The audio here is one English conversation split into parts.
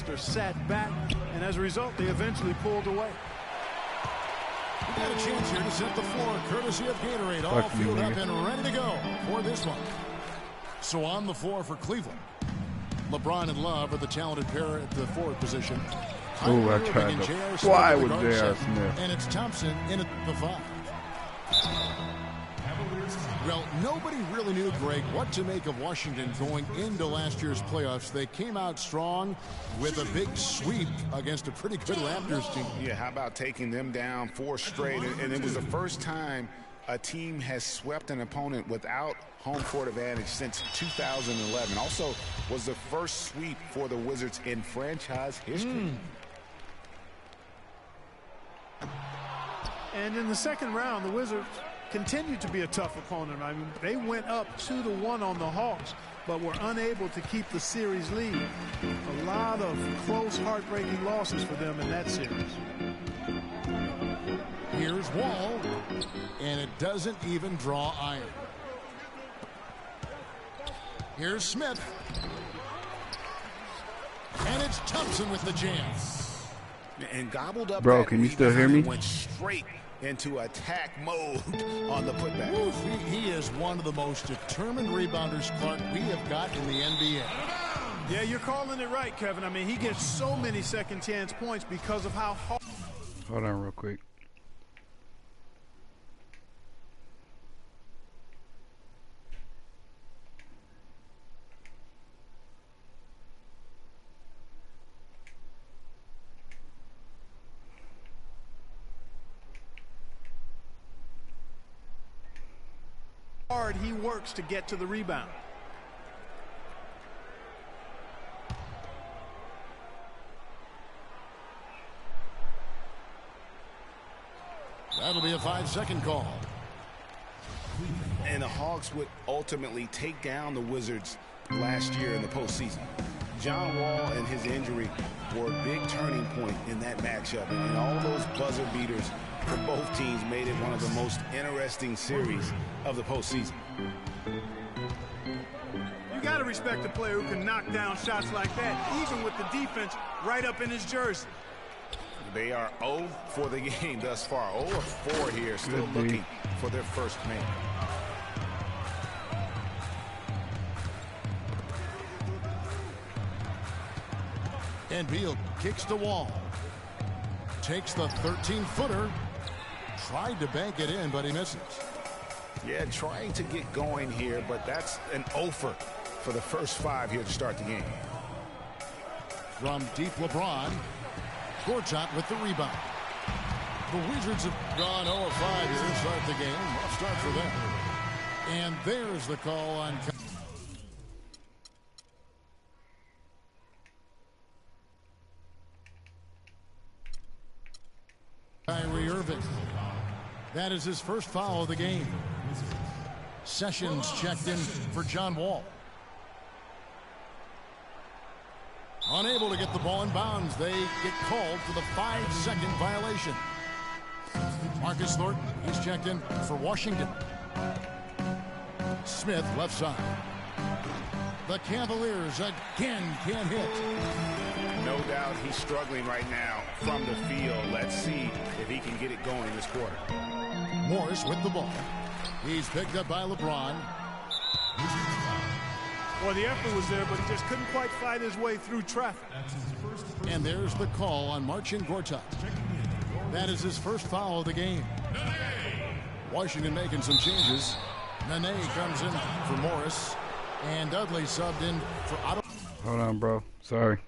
roster sat back, and as a result, they eventually pulled away. We got a chance here to set the floor, courtesy of Gatorade. All fueled up and ready to go for this one. So on the floor for Cleveland, LeBron and Love are the talented pair at the forward position. Oh, I tried to fly with J.R. Smith. And it's Thompson in at the 5. Well, nobody really knew, Greg, what to make of Washington going into last year's playoffs. They came out strong with a big sweep against a pretty good Raptors team. Yeah, how about taking them down 4 straight? And it was the first time a team has swept an opponent without home court advantage since 2011. Also was the first sweep for the Wizards in franchise history. And in the second round, the Wizards continued to be a tough opponent. I mean, they went up 2-1 on the Hawks, but were unable to keep the series lead. A lot of close, heartbreaking losses for them in that series. Here's Wall, and it doesn't even draw iron. Here's Smith. And it's Thompson with the jam. And gobbled up. Bro, can you still hear me? Went straight into attack mode on the putback. Oof, he is one of the most determined rebounders, Clark, we have got in the NBA. Yeah, you're calling it right, Kevin. I mean, he gets so many second chance points because of how hard. Hold on real quick. Hard he works to get to the rebound. That'll be a 5-second call. And the Hawks would ultimately take down the Wizards last year in the postseason. John Wall and his injury were a big turning point in that matchup, and all those buzzer beaters for both teams made it one of the most interesting series of the postseason. You got to respect a player who can knock down shots like that, even with the defense right up in his jersey. They are 0 for the game thus far. 0 of 4 here, still looking for their first man. And Beal kicks the Wall. Takes the 13-footer. Tried to bank it in, but he misses. Yeah, trying to get going here, but that's an offer for the first 5 here to start the game. From deep, LeBron. Gortat with the rebound. The Wizards have gone 0 of 5 here to start the game. Rough start for them. And there's the call on Kyrie Irving. That is his first foul of the game. Sessions checked in for John Wall. Unable to get the ball in bounds. They get called for the 5-second violation. Marcus Thornton, he's checked in for Washington. Smith, left side. The Cavaliers again can't hit. No doubt he's struggling right now from the field. Let's see if he can get it going this quarter. Morris with the ball. He's picked up by LeBron. Well, the effort was there, but he just couldn't quite fight his way through traffic. And there's the call on Marcin Gortat. That is his first foul of the game. Washington making some changes. Nene comes in for Morris. And Dudley subbed in for Otto. Hold on, bro. Sorry.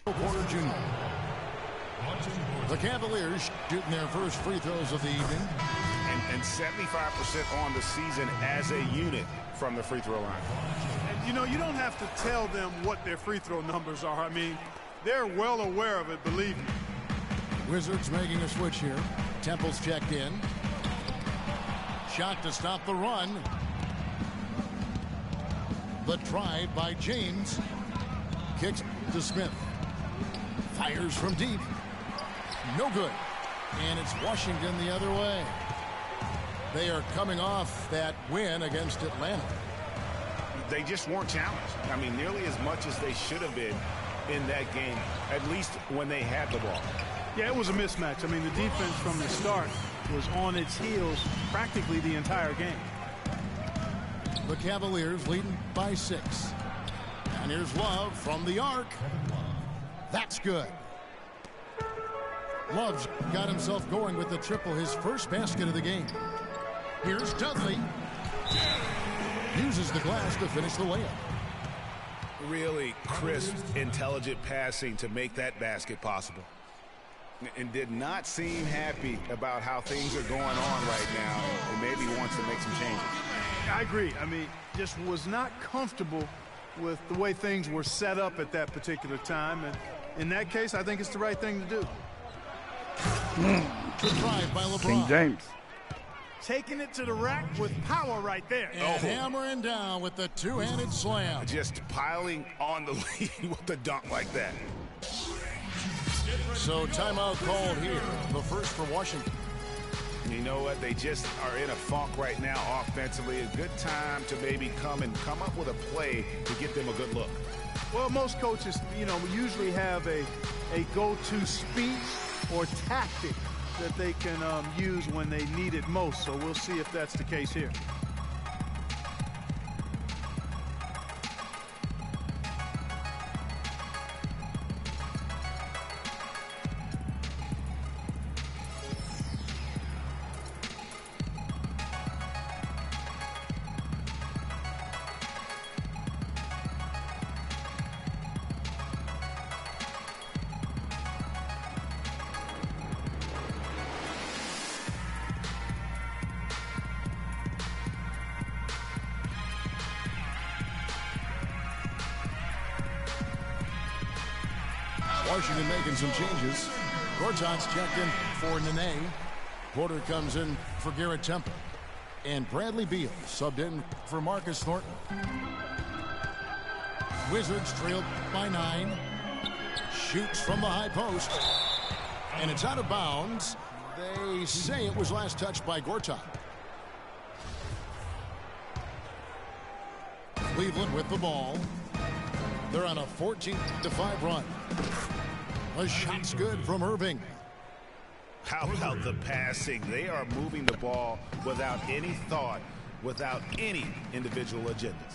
Porter Jr. The Cavaliers shooting their first free throws of the evening. And 75% on the season as a unit from the free throw line. And, you know, you don't have to tell them what their free throw numbers are. I mean, they're well aware of it, believe me. Wizards making a switch here. Temple's checked in. Shot to stop the run. The drive by James. Kicks to Smith. Fires from deep. No good. And it's Washington the other way. They are coming off that win against Atlanta. They just weren't challenged. I mean, nearly as much as they should have been in that game, at least when they had the ball. Yeah, it was a mismatch. I mean, the defense from the start was on its heels practically the entire game. The Cavaliers leading by 6. And here's Love from the arc. That's good. Love's got himself going with the triple, his first basket of the game. Here's Dudley. Uses the glass to finish the layup. Really crisp, intelligent passing to make that basket possible. And did not seem happy about how things are going on right now, and maybe wants to make some changes. I agree. I mean, just was not comfortable with the way things were set up at that particular time. And in that case, I think it's the right thing to do. Good drive by LeBron. King James. Taking it to the rack with power right there. And hammering down with the two-handed slam. Just piling on the lead with the dunk like that. So timeout called here. The first for Washington. You know what? They just are in a funk right now offensively. A good time to maybe come up with a play to get them a good look. Well, most coaches, usually have a go-to speech or tactic that they can use when they need it most. So we'll see if that's the case here. Washington making some changes. Gortat's checked in for Nene. Porter comes in for Garrett Temple. And Bradley Beal subbed in for Marcus Thornton. Wizards trailed by 9. Shoots from the high post. And it's out of bounds. They say it was last touched by Gortat. Cleveland with the ball. They're on a 14-5 run. A shot's good from Irving. How about the passing? They are moving the ball without any thought, without any individual agendas.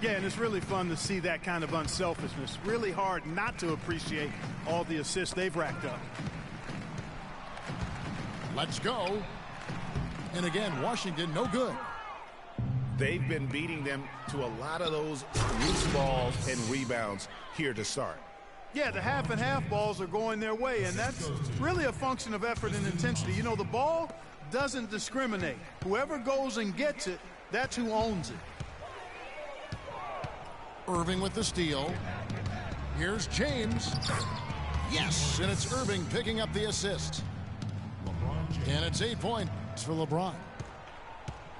Yeah, and it's really fun to see that kind of unselfishness. Really hard not to appreciate all the assists they've racked up. Let's go. And again, Washington no good. They've been beating them to a lot of those loose balls and rebounds here to start. Yeah, the half and half balls are going their way, and that's really a function of effort and intensity. You know, the ball doesn't discriminate. Whoever goes and gets it, that's who owns it. Irving with the steal. Here's James. Yes, and it's Irving picking up the assist. And it's 8 points for LeBron.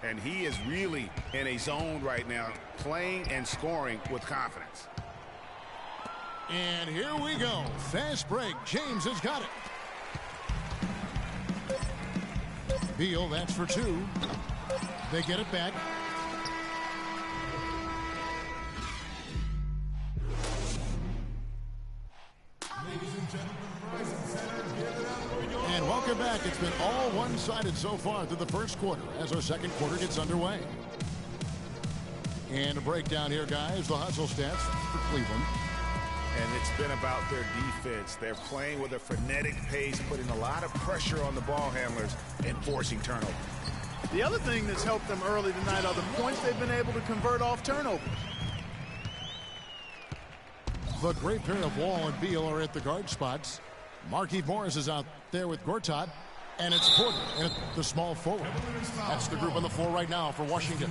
And he is really in a zone right now, playing and scoring with confidence. And here we go. Fast break. James has got it. Beal, that's for 2. They get it back. And welcome back. It's been all one-sided so far through the first quarter as our second quarter gets underway. And a breakdown here, guys. The hustle stats for Cleveland. And it's been about their defense. They're playing with a frenetic pace, putting a lot of pressure on the ball handlers and forcing turnovers. The other thing that's helped them early tonight are the points they've been able to convert off turnovers. The great pair of Wall and Beal are at the guard spots. Markieff Morris is out there with Gortat. And it's Porter at the small forward. That's the group on the floor right now for Washington.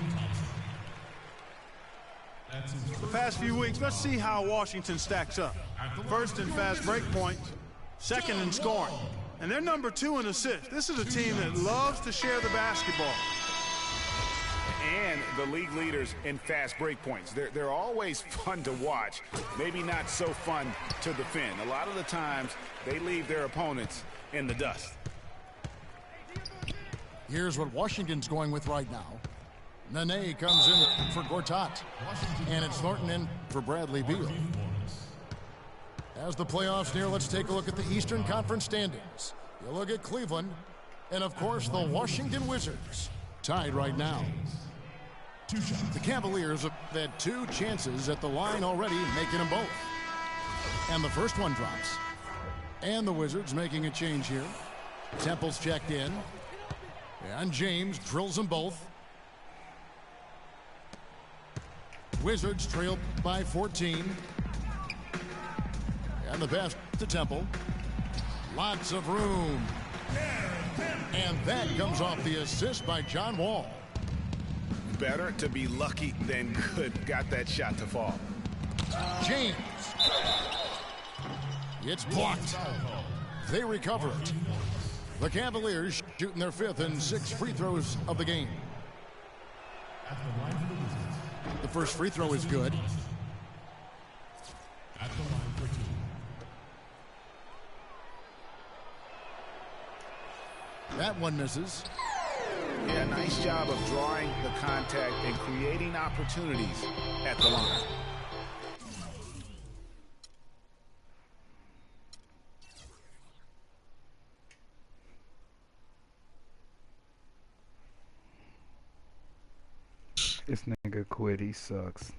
The past few weeks, let's see how Washington stacks up. First in fast break points, second in scoring. And they're number 2 in assists. This is a team that loves to share the basketball. And the league leaders in fast break points. They're always fun to watch. Maybe not so fun to defend. A lot of the times, they leave their opponents in the dust. Here's what Washington's going with right now. Nene comes in for Gortat. And it's Thornton in for Bradley Beal. As the playoffs near, let's take a look at the Eastern Conference standings. You look at Cleveland, and of course the Washington Wizards, tied right now. The Cavaliers have had 2 chances at the line already, making them both. And the first one drops. And the Wizards making a change here. Temple's checked in. And James drills them both. Wizards trail by 14. And the pass to Temple. Lots of room. And that comes off the assist by John Wall. Better to be lucky than good. Got that shot to fall. James. It's blocked. They recover it. The Cavaliers shooting their 5th and 6th free throws of the game. The first free throw is good. That one misses. Yeah, nice job of drawing the contact and creating opportunities at the line. This nigga quit. He sucks.